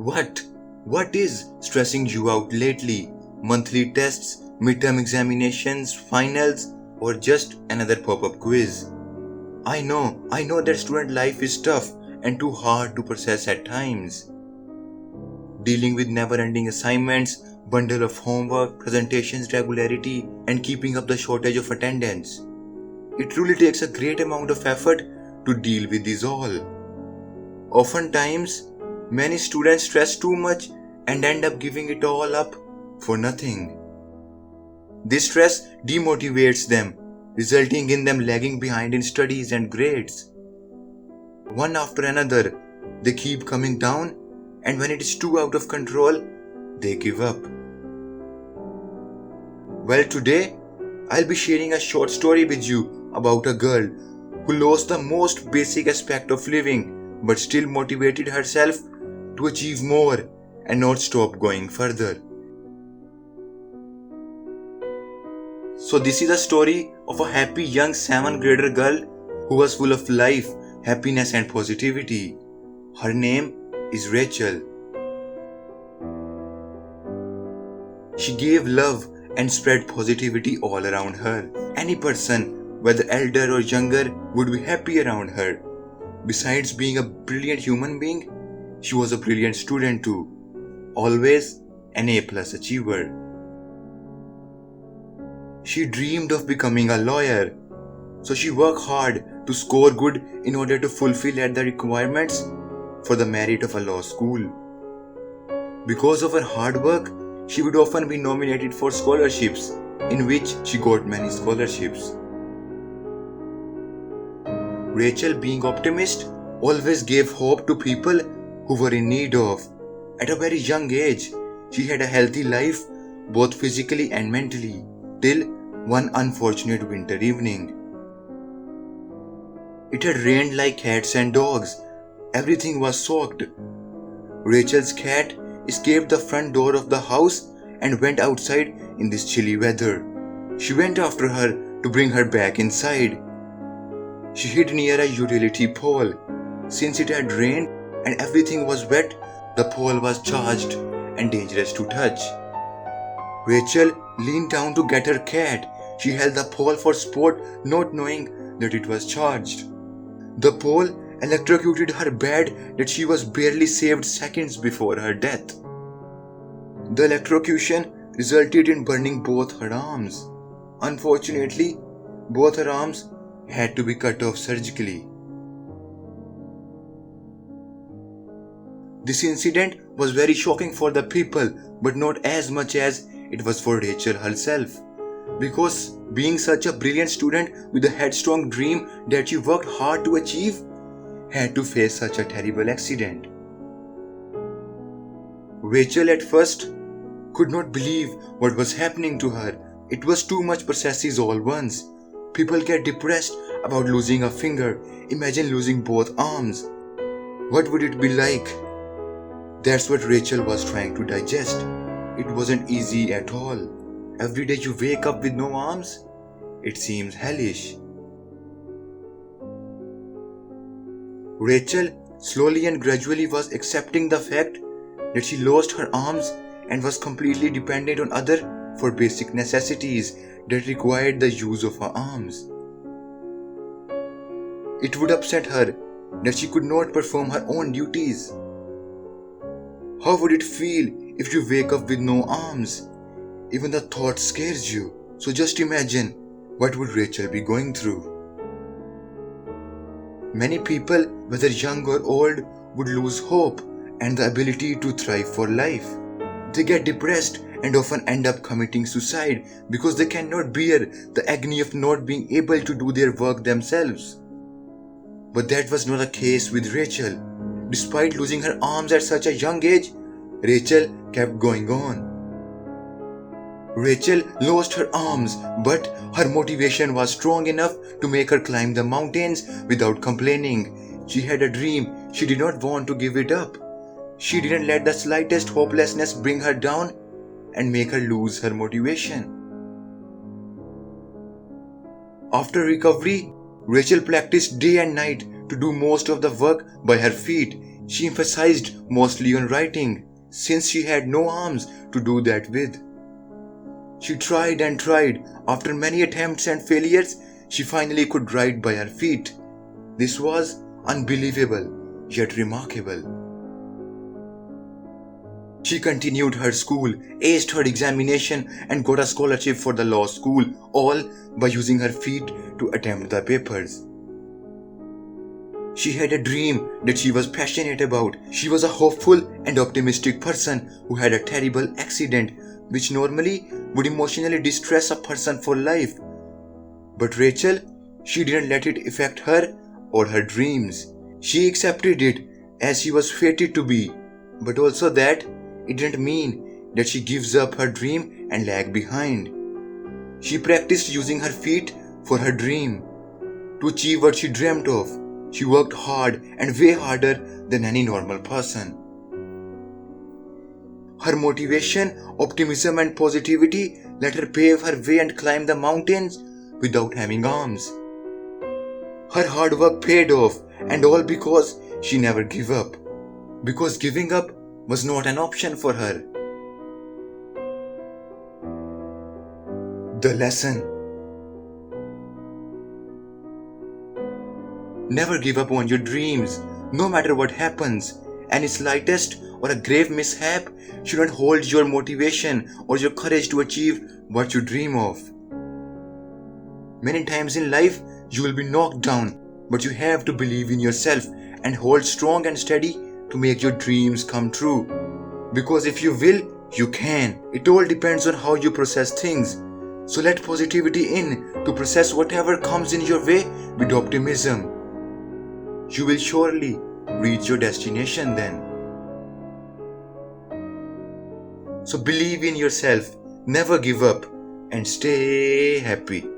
What? What is stressing you out lately? Monthly tests, midterm examinations, finals, or just another pop-up quiz? I know that student life is tough and too hard to process at times. Dealing with never-ending assignments, bundle of homework, presentations regularity, and keeping up the shortage of attendance. It truly takes a great amount of effort to deal with this all. Oftentimes, many students stress too much and end up giving it all up for nothing. This stress demotivates them, resulting in them lagging behind in studies and grades. One after another, they keep coming down, and when it is too out of control, they give up. Well, today, I'll be sharing a short story with you about a girl who lost the most basic aspect of living but still motivated herself to achieve more and not stop going further. So this is a story of a happy young 7th grader girl who was full of life, happiness and positivity. Her name is Rachel. She gave love and spread positivity all around her. Any person, whether elder or younger, would be happy around her. Besides being a brilliant human being, she was a brilliant student too. Always an A+ achiever. She dreamed of becoming a lawyer, so she worked hard to score good in order to fulfill the requirements for the merit of a law school. Because of her hard work, she would often be nominated for scholarships, in which she got many scholarships. Rachel, being optimist, always gave hope to people who were in need of. At a very young age, she had a healthy life, both physically and mentally, till one unfortunate winter evening. It had rained like cats and dogs. Everything was soaked. Rachel's cat escaped the front door of the house and went outside in this chilly weather. She went after her to bring her back inside. She hid near a utility pole. Since it had rained and everything was wet, the pole was charged and dangerous to touch. Rachel leaned down to get her cat. She held the pole for sport, not knowing that it was charged. The pole electrocuted her bad that she was barely saved seconds before her death. The electrocution resulted in burning both her arms. Unfortunately, both her arms had to be cut off surgically. This incident was very shocking for the people, but not as much as it was for Rachel herself. Because being such a brilliant student with a headstrong dream that she worked hard to achieve, had to face such a terrible accident. Rachel at first could not believe what was happening to her. It was too much processes all once. People get depressed about losing a finger. Imagine losing both arms. What would it be like? That's what Rachel was trying to digest. It wasn't easy at all. Every day you wake up with no arms, it seems hellish. Rachel slowly and gradually was accepting the fact that she lost her arms and was completely dependent on others for basic necessities that required the use of her arms. It would upset her that she could not perform her own duties. How would it feel if you wake up with no arms? Even the thought scares you. So just imagine, what would Rachel be going through? Many people, whether young or old, would lose hope and the ability to thrive for life. They get depressed and often end up committing suicide because they cannot bear the agony of not being able to do their work themselves. But that was not the case with Rachel. Despite losing her arms at such a young age, Rachel kept going on. Rachel lost her arms, but her motivation was strong enough to make her climb the mountains without complaining. She had a dream. She did not want to give it up. She didn't let the slightest hopelessness bring her down and make her lose her motivation. After recovery, Rachel practiced day and night to do most of the work by her feet. She emphasized mostly on writing, since she had no arms to do that with. She tried and tried. After many attempts and failures, she finally could write by her feet. This was unbelievable, yet remarkable. She continued her school, aced her examination, and got a scholarship for the law school, all by using her feet to attempt the papers. She had a dream that she was passionate about. She was a hopeful and optimistic person who had a terrible accident which normally would emotionally distress a person for life. But Rachel, she didn't let it affect her or her dreams. She accepted it as she was fated to be, but also that it didn't mean that she gives up her dream and lag behind. She practiced using her feet for her dream. To achieve what she dreamt of, she worked hard and way harder than any normal person. Her motivation, optimism, and positivity let her pave her way and climb the mountains without having arms. Her hard work paid off, and all because she never gave up. Because giving up was not an option for her. The lesson: never give up on your dreams, no matter what happens. Any slightest or a grave mishap shouldn't hold your motivation or your courage to achieve what you dream of. Many times in life, you will be knocked down, but you have to believe in yourself and hold strong and steady to make your dreams come true. Because if you will, you can. It all depends on how you process things. So let positivity in to process whatever comes in your way with optimism. You will surely reach your destination then. So believe in yourself, never give up, and stay happy.